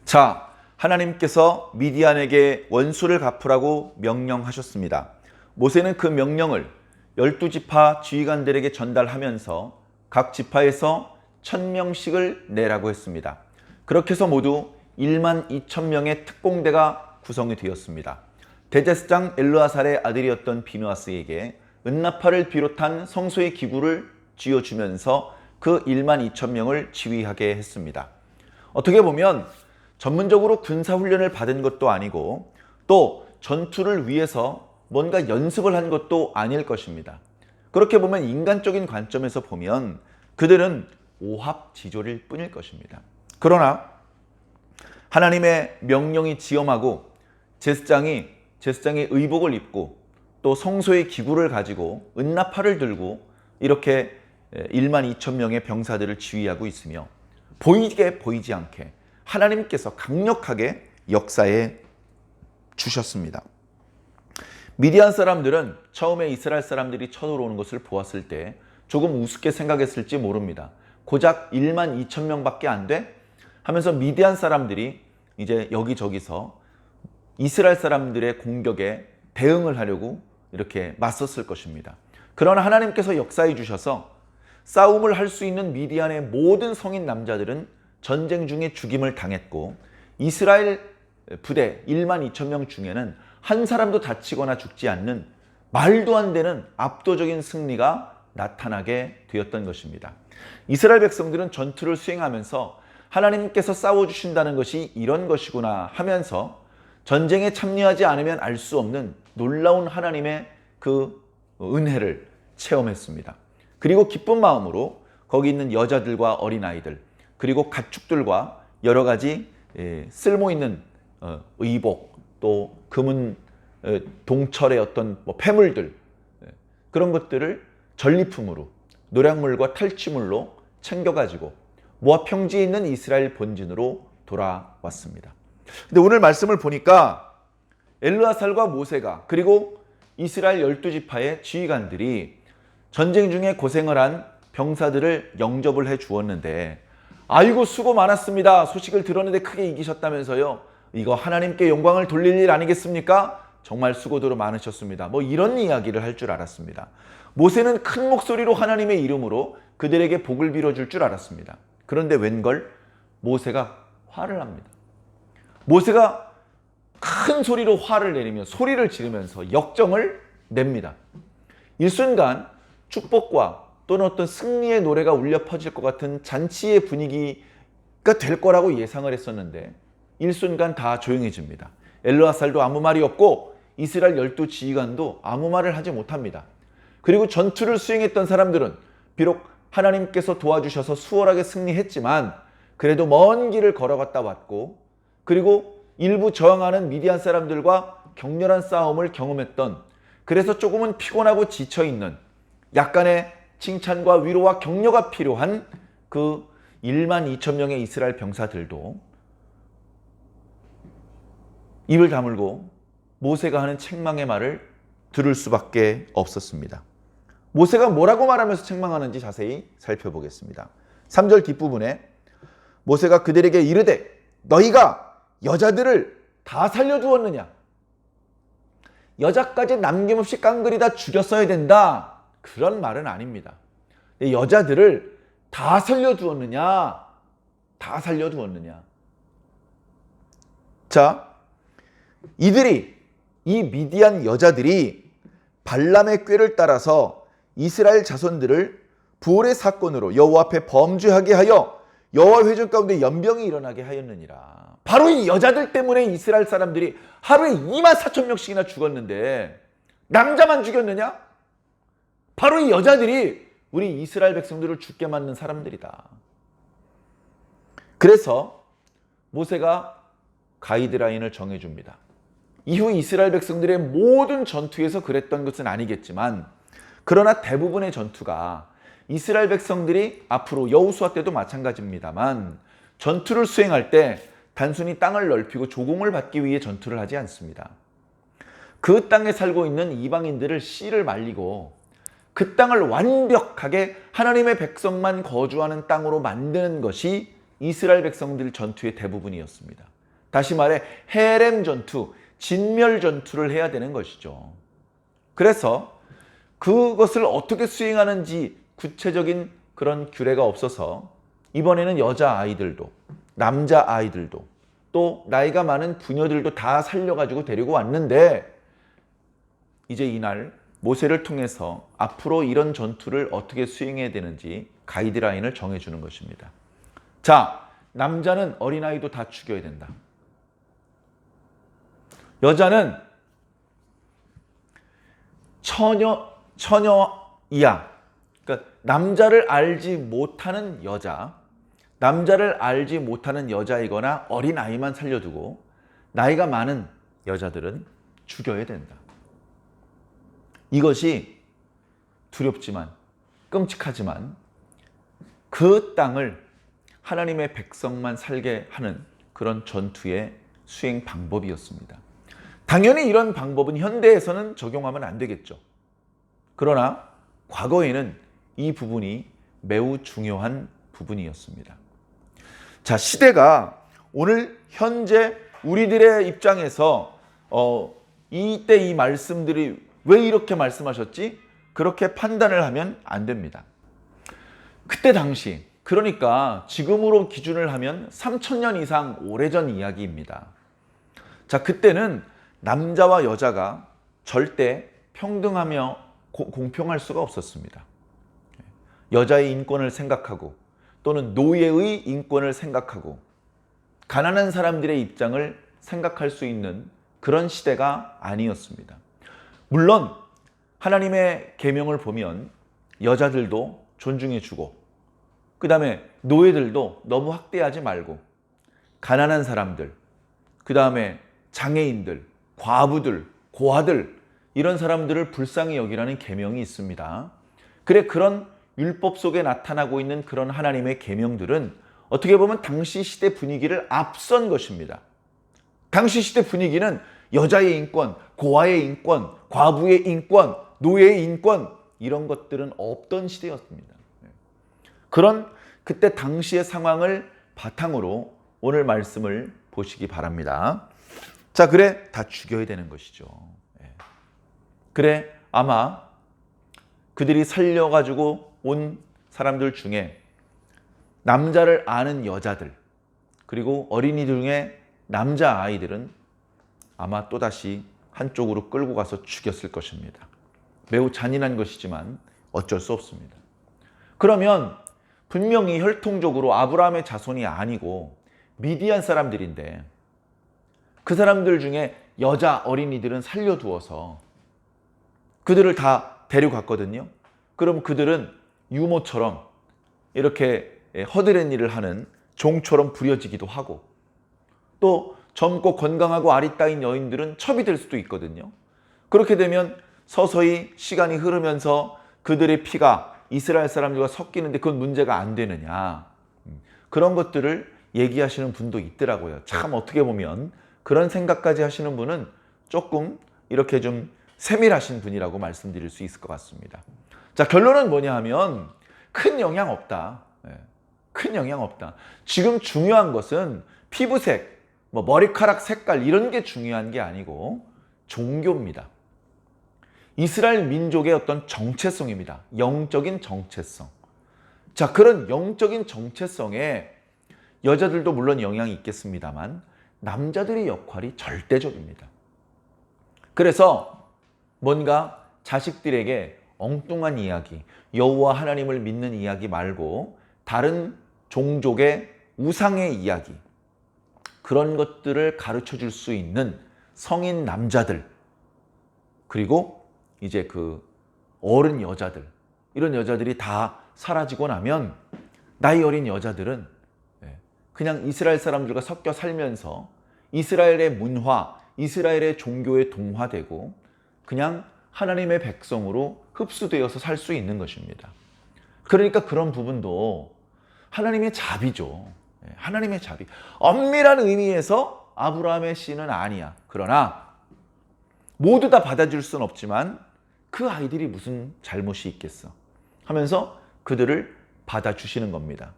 자, 하나님께서 미디안에게 원수를 갚으라고 명령하셨습니다. 모세는 그 명령을 12지파 지휘관들에게 전달하면서 각 지파에서 1000명씩을 내라고 했습니다. 그렇게 해서 모두 12,000명의 특공대가 구성이 되었습니다. 대제사장 엘르아살의 아들이었던 비느하스에게 은나팔을 비롯한 성소의 기구를 쥐어주면서 그 12,000명을 지휘하게 했습니다. 어떻게 보면 전문적으로 군사훈련을 받은 것도 아니고 또 전투를 위해서 뭔가 연습을 한 것도 아닐 것입니다. 그렇게 보면 인간적인 관점에서 보면 그들은 오합지졸일 뿐일 것입니다. 그러나 하나님의 명령이 지엄하고 제사장이 의복을 입고 또 성소의 기구를 가지고 은나팔을 들고 이렇게 12,000명의 병사들을 지휘하고 있으며 보이지 않게 하나님께서 강력하게 역사해 주셨습니다. 미디안 사람들은 처음에 이스라엘 사람들이 쳐들어오는 것을 보았을 때 조금 우습게 생각했을지 모릅니다. 고작 12,000명밖에 안 돼? 하면서 미디안 사람들이 이제 여기저기서 이스라엘 사람들의 공격에 대응을 하려고 이렇게 맞섰을 것입니다. 그러나 하나님께서 역사해 주셔서 싸움을 할 수 있는 미디안의 모든 성인 남자들은 전쟁 중에 죽임을 당했고 이스라엘 부대 12,000명 중에는 한 사람도 다치거나 죽지 않는 말도 안 되는 압도적인 승리가 나타나게 되었던 것입니다. 이스라엘 백성들은 전투를 수행하면서 하나님께서 싸워주신다는 것이 이런 것이구나 하면서 전쟁에 참여하지 않으면 알 수 없는 놀라운 하나님의 그 은혜를 체험했습니다. 그리고 기쁜 마음으로 거기 있는 여자들과 어린아이들 그리고 가축들과 여러 가지 쓸모있는 의복 또 금은 동철의 어떤 폐물들 그런 것들을 전리품으로 노략물과 탈취물로 챙겨가지고 모압 평지에 있는 이스라엘 본진으로 돌아왔습니다. 근데 오늘 말씀을 보니까 엘르아살과 모세가 그리고 이스라엘 12지파의 지휘관들이 전쟁 중에 고생을 한 병사들을 영접을 해 주었는데 아이고 수고 많았습니다. 소식을 들었는데 크게 이기셨다면서요. 이거 하나님께 영광을 돌릴 일 아니겠습니까? 정말 수고도 많으셨습니다. 이런 이야기를 할 줄 알았습니다. 모세는 큰 목소리로 하나님의 이름으로 그들에게 복을 빌어줄 줄 알았습니다. 그런데 웬걸 모세가 화를 합니다. 모세가 큰 소리로 화를 내리며 소리를 지르면서 역정을 냅니다. 일순간 축복과 또는 어떤 승리의 노래가 울려 퍼질 것 같은 잔치의 분위기가 될 거라고 예상을 했었는데 일순간 다 조용해집니다. 엘르아살도 아무 말이 없고 이스라엘 12지휘관도 아무 말을 하지 못합니다. 그리고 전투를 수행했던 사람들은 비록 하나님께서 도와주셔서 수월하게 승리했지만 그래도 먼 길을 걸어갔다 왔고 그리고 일부 저항하는 미디안 사람들과 격렬한 싸움을 경험했던 그래서 조금은 피곤하고 지쳐있는 약간의 칭찬과 위로와 격려가 필요한 그 12,000명의 이스라엘 병사들도 입을 다물고 모세가 하는 책망의 말을 들을 수밖에 없었습니다. 모세가 뭐라고 말하면서 책망하는지 자세히 살펴보겠습니다. 3절 뒷부분에 모세가 그들에게 이르되 너희가 여자들을 다 살려두었느냐? 여자까지 남김없이 깡그리다 죽였어야 된다. 그런 말은 아닙니다. 여자들을 다 살려두었느냐? 다 살려두었느냐? 자, 이 미디안 여자들이 발람의 꾀를 따라서 이스라엘 자손들을 부올의 사건으로 여호와 앞에 범죄하게 하여 여호와 회중 가운데 연병이 일어나게 하였느니라. 바로 이 여자들 때문에 이스라엘 사람들이 하루에 24,000명씩이나 죽었는데 남자만 죽였느냐? 바로 이 여자들이 우리 이스라엘 백성들을 죽게 만든 사람들이다. 그래서 모세가 가이드라인을 정해줍니다. 이후 이스라엘 백성들의 모든 전투에서 그랬던 것은 아니겠지만 그러나 대부분의 전투가 이스라엘 백성들이 앞으로 여호수아 때도 마찬가지입니다만 전투를 수행할 때 단순히 땅을 넓히고 조공을 받기 위해 전투를 하지 않습니다. 그 땅에 살고 있는 이방인들을 씨를 말리고 그 땅을 완벽하게 하나님의 백성만 거주하는 땅으로 만드는 것이 이스라엘 백성들 전투의 대부분이었습니다. 다시 말해 헤렘 전투, 진멸 전투를 해야 되는 것이죠. 그래서 그것을 어떻게 수행하는지 구체적인 그런 규례가 없어서 이번에는 여자아이들도 남자아이들도 또 나이가 많은 부녀들도 다 살려가지고 데리고 왔는데 이제 이날 모세를 통해서 앞으로 이런 전투를 어떻게 수행해야 되는지 가이드라인을 정해주는 것입니다. 자, 남자는 어린아이도 다 죽여야 된다. 여자는 처녀 이하, 그러니까 남자를 알지 못하는 여자, 남자를 알지 못하는 여자이거나 어린아이만 살려두고 나이가 많은 여자들은 죽여야 된다. 이것이 두렵지만 끔찍하지만 그 땅을 하나님의 백성만 살게 하는 그런 전투의 수행 방법이었습니다. 당연히 이런 방법은 현대에서는 적용하면 안 되겠죠. 그러나 과거에는 이 부분이 매우 중요한 부분이었습니다. 자, 시대가 오늘 현재 우리들의 입장에서 이때 이 말씀들이 왜 이렇게 말씀하셨지? 그렇게 판단을 하면 안 됩니다. 그때 당시, 그러니까 지금으로 기준을 하면 3000년 이상 오래전 이야기입니다. 자, 그때는 남자와 여자가 절대 평등하며 공평할 수가 없었습니다. 여자의 인권을 생각하고 또는 노예의 인권을 생각하고 가난한 사람들의 입장을 생각할 수 있는 그런 시대가 아니었습니다. 물론 하나님의 계명을 보면 여자들도 존중해주고 그 다음에 노예들도 너무 학대하지 말고 가난한 사람들, 그 다음에 장애인들, 과부들, 고아들 이런 사람들을 불쌍히 여기라는 계명이 있습니다. 그래 그런 율법 속에 나타나고 있는 그런 하나님의 계명들은 어떻게 보면 당시 시대 분위기를 앞선 것입니다. 당시 시대 분위기는 여자의 인권, 고아의 인권, 과부의 인권, 노예의 인권 이런 것들은 없던 시대였습니다. 그런 그때 당시의 상황을 바탕으로 오늘 말씀을 보시기 바랍니다. 자, 그래 다 죽여야 되는 것이죠. 그래 아마 그들이 살려가지고 온 사람들 중에 남자를 아는 여자들 그리고 어린이들 중에 남자아이들은 아마 또다시 한쪽으로 끌고 가서 죽였을 것입니다. 매우 잔인한 것이지만 어쩔 수 없습니다. 그러면 분명히 혈통적으로 아브라함의 자손이 아니고 미디안 사람들인데 그 사람들 중에 여자 어린이들은 살려두어서 그들을 다 데려갔거든요. 그럼 그들은 유모처럼 이렇게 허드렛 일을 하는 종처럼 부려지기도 하고 또 젊고 건강하고 아리따인 여인들은 첩이 될 수도 있거든요. 그렇게 되면 서서히 시간이 흐르면서 그들의 피가 이스라엘 사람들과 섞이는데 그건 문제가 안 되느냐. 그런 것들을 얘기하시는 분도 있더라고요. 참 어떻게 보면 그런 생각까지 하시는 분은 조금 이렇게 좀 세밀하신 분이라고 말씀드릴 수 있을 것 같습니다. 자, 결론은 뭐냐 하면 큰 영향 없다. 큰 영향 없다. 지금 중요한 것은 피부색, 머리카락 색깔 이런 게 중요한 게 아니고 종교입니다. 이스라엘 민족의 어떤 정체성입니다. 영적인 정체성. 자, 그런 영적인 정체성에 여자들도 물론 영향이 있겠습니다만 남자들의 역할이 절대적입니다. 그래서 뭔가 자식들에게 엉뚱한 이야기, 여호와 하나님을 믿는 이야기 말고 다른 종족의 우상의 이야기 그런 것들을 가르쳐 줄 수 있는 성인 남자들 그리고 이제 그 어른 여자들 이런 여자들이 다 사라지고 나면 나이 어린 여자들은 그냥 이스라엘 사람들과 섞여 살면서 이스라엘의 문화, 이스라엘의 종교에 동화되고 그냥 하나님의 백성으로 흡수되어서 살 수 있는 것입니다. 그러니까 그런 부분도 하나님의 자비죠. 하나님의 자비. 엄밀한 의미에서 아브라함의 씨는 아니야. 그러나 모두 다 받아줄 수는 없지만 그 아이들이 무슨 잘못이 있겠어 하면서 그들을 받아주시는 겁니다.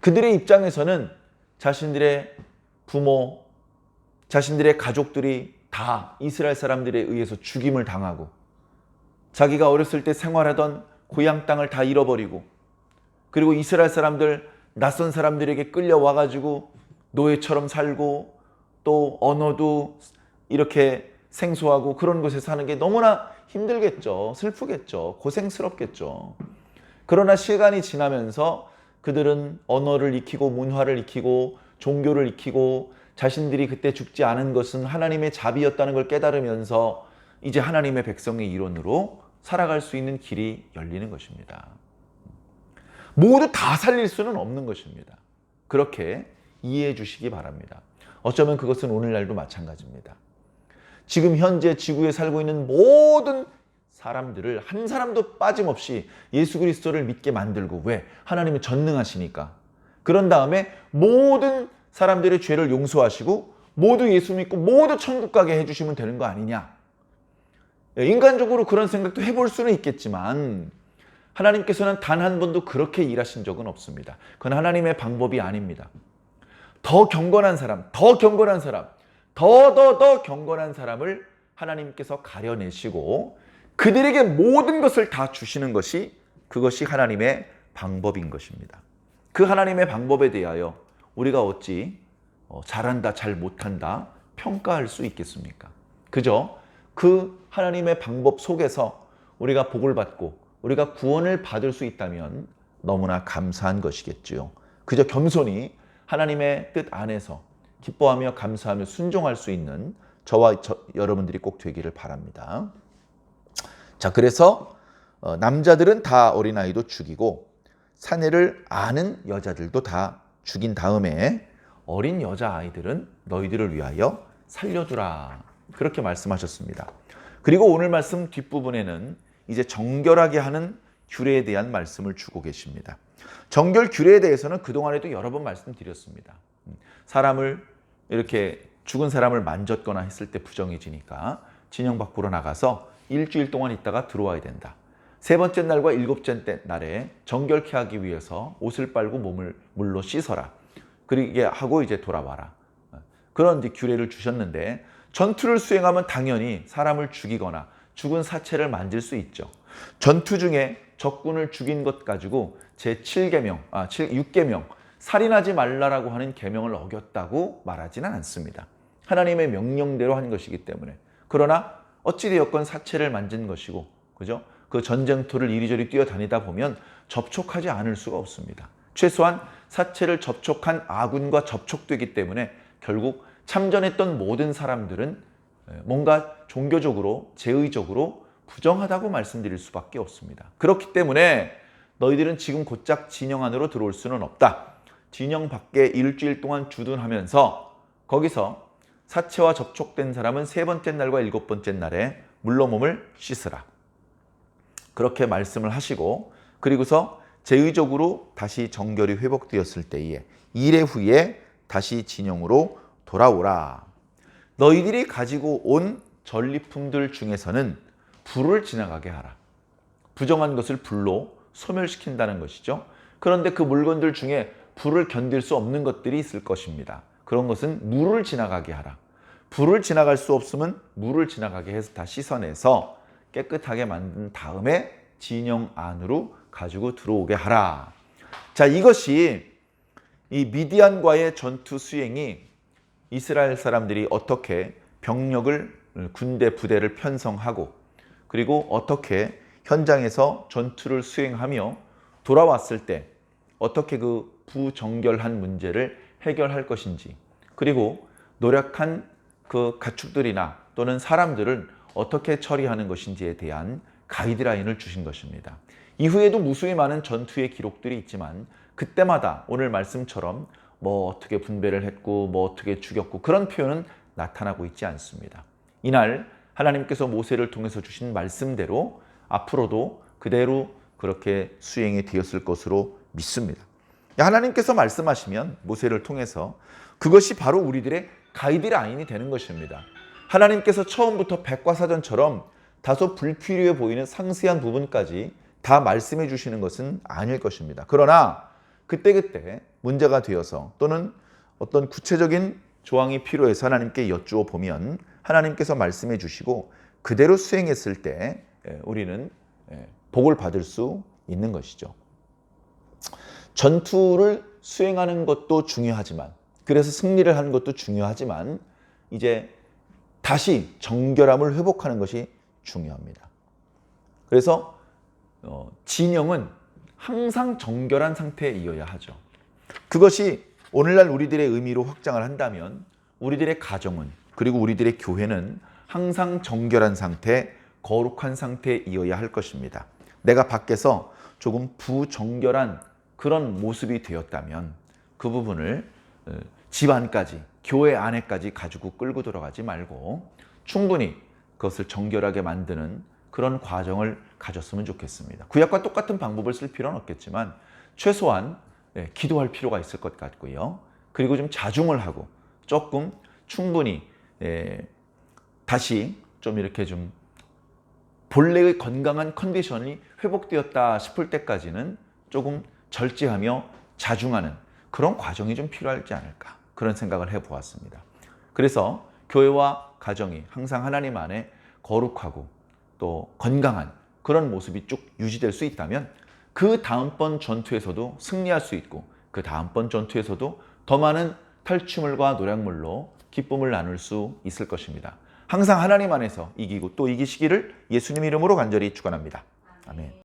그들의 입장에서는 자신들의 부모, 자신들의 가족들이 다 이스라엘 사람들에 의해서 죽임을 당하고 자기가 어렸을 때 생활하던 고향 땅을 다 잃어버리고 그리고 이스라엘 사람들 낯선 사람들에게 끌려와가지고 노예처럼 살고 또 언어도 이렇게 생소하고 그런 곳에 사는 게 너무나 힘들겠죠. 슬프겠죠. 고생스럽겠죠. 그러나 시간이 지나면서 그들은 언어를 익히고 문화를 익히고 종교를 익히고 자신들이 그때 죽지 않은 것은 하나님의 자비였다는 걸 깨달으면서 이제 하나님의 백성의 일원으로 살아갈 수 있는 길이 열리는 것입니다. 모두 다 살릴 수는 없는 것입니다. 그렇게 이해해 주시기 바랍니다. 어쩌면 그것은 오늘날도 마찬가지입니다. 지금 현재 지구에 살고 있는 모든 사람들을 한 사람도 빠짐없이 예수 그리스도를 믿게 만들고, 왜? 하나님은 전능하시니까. 그런 다음에 모든 사람들의 죄를 용서하시고 모두 예수 믿고 모두 천국 가게 해주시면 되는 거 아니냐. 인간적으로 그런 생각도 해볼 수는 있겠지만 하나님께서는 단 한 번도 그렇게 일하신 적은 없습니다. 그건 하나님의 방법이 아닙니다. 더 경건한 사람, 더 경건한 사람, 더 경건한 사람을 하나님께서 가려내시고 그들에게 모든 것을 다 주시는 것이, 그것이 하나님의 방법인 것입니다. 그 하나님의 방법에 대하여 우리가 어찌 잘한다, 잘 못한다 평가할 수 있겠습니까? 그저 그 하나님의 방법 속에서 우리가 복을 받고 우리가 구원을 받을 수 있다면 너무나 감사한 것이겠지요. 그저 겸손히 하나님의 뜻 안에서 기뻐하며 감사하며 순종할 수 있는 저와 여러분들이 꼭 되기를 바랍니다. 자, 그래서 남자들은 다 어린아이도 죽이고 사내를 아는 여자들도 다 죽인 다음에 어린 여자아이들은 너희들을 위하여 살려두라. 그렇게 말씀하셨습니다. 그리고 오늘 말씀 뒷부분에는 이제 정결하게 하는 규례에 대한 말씀을 주고 계십니다. 정결 규례에 대해서는 그동안에도 여러 번 말씀드렸습니다. 사람을 이렇게 죽은 사람을 만졌거나 했을 때 부정해지니까 진영 밖으로 나가서 일주일 동안 있다가 들어와야 된다. 세 번째 날과 일곱째 날에 정결케 하기 위해서 옷을 빨고 몸을 물로 씻어라. 그렇게 하고 이제 돌아와라. 그런 이제 규례를 주셨는데 전투를 수행하면 당연히 사람을 죽이거나 죽은 사체를 만질 수 있죠. 전투 중에 적군을 죽인 것 가지고 제7계명, 6계명 살인하지 말라라고 하는 계명을 어겼다고 말하지는 않습니다. 하나님의 명령대로 한 것이기 때문에. 그러나 어찌되었건 사체를 만진 것이고, 그죠? 그 전쟁터를 이리저리 뛰어다니다 보면 접촉하지 않을 수가 없습니다. 최소한 사체를 접촉한 아군과 접촉되기 때문에 결국 참전했던 모든 사람들은 뭔가 종교적으로, 제의적으로 부정하다고 말씀드릴 수밖에 없습니다. 그렇기 때문에 너희들은 지금 곧장 진영 안으로 들어올 수는 없다. 진영 밖에 일주일 동안 주둔하면서 거기서 사체와 접촉된 사람은 세 번째 날과 일곱 번째 날에 물로 몸을 씻으라. 그렇게 말씀을 하시고 그리고서 제의적으로 다시 정결이 회복되었을 때에 1회 후에 다시 진영으로 돌아오라. 너희들이 가지고 온 전리품들 중에서는 불을 지나가게 하라. 부정한 것을 불로 소멸시킨다는 것이죠. 그런데 그 물건들 중에 불을 견딜 수 없는 것들이 있을 것입니다. 그런 것은 물을 지나가게 하라. 불을 지나갈 수 없으면 물을 지나가게 해서 다 씻어내서 깨끗하게 만든 다음에 진영 안으로 가지고 들어오게 하라. 자, 이것이 이 미디안과의 전투 수행이 이스라엘 사람들이 어떻게 병력을, 군대 부대를 편성하고 그리고 어떻게 현장에서 전투를 수행하며 돌아왔을 때 어떻게 그 부정결한 문제를 해결할 것인지, 그리고 노력한 그 가축들이나 또는 사람들을 어떻게 처리하는 것인지에 대한 가이드라인을 주신 것입니다. 이후에도 무수히 많은 전투의 기록들이 있지만 그때마다 오늘 말씀처럼 뭐 어떻게 분배를 했고 뭐 어떻게 죽였고 그런 표현은 나타나고 있지 않습니다. 이날 하나님께서 모세를 통해서 주신 말씀대로 앞으로도 그대로 그렇게 수행이 되었을 것으로 믿습니다. 하나님께서 말씀하시면 모세를 통해서 그것이 바로 우리들의 가이드라인이 되는 것입니다. 하나님께서 처음부터 백과사전처럼 다소 불필요해 보이는 상세한 부분까지 다 말씀해 주시는 것은 아닐 것입니다. 그러나 그때그때 문제가 되어서 또는 어떤 구체적인 조항이 필요해서 하나님께 여쭈어 보면 하나님께서 말씀해 주시고 그대로 수행했을 때 우리는 복을 받을 수 있는 것이죠. 전투를 수행하는 것도 중요하지만, 그래서 승리를 하는 것도 중요하지만, 이제 다시 정결함을 회복하는 것이 중요합니다. 그래서 진영은 항상 정결한 상태에 이어야 하죠. 그것이 오늘날 우리들의 의미로 확장을 한다면 우리들의 가정은, 그리고 우리들의 교회는 항상 정결한 상태, 거룩한 상태에 이어야 할 것입니다. 내가 밖에서 조금 부정결한 그런 모습이 되었다면 그 부분을 집 안까지, 교회 안에까지 가지고 끌고 들어가지 말고 충분히 그것을 정결하게 만드는 그런 과정을 가졌으면 좋겠습니다. 구약과 똑같은 방법을 쓸 필요는 없겠지만 최소한 기도할 필요가 있을 것 같고요. 그리고 좀 자중을 하고 조금 충분히 다시 좀 이렇게 좀 본래의 건강한 컨디션이 회복되었다 싶을 때까지는 조금 절제하며 자중하는 그런 과정이 좀 필요하지 않을까, 그런 생각을 해보았습니다. 그래서 교회와 가정이 항상 하나님 안에 거룩하고 또 건강한 그런 모습이 쭉 유지될 수 있다면 그 다음번 전투에서도 승리할 수 있고 그 다음번 전투에서도 더 많은 탈취물과 노략물로 기쁨을 나눌 수 있을 것입니다. 항상 하나님 안에서 이기고 또 이기시기를 예수님 이름으로 간절히 축원합니다. 아멘.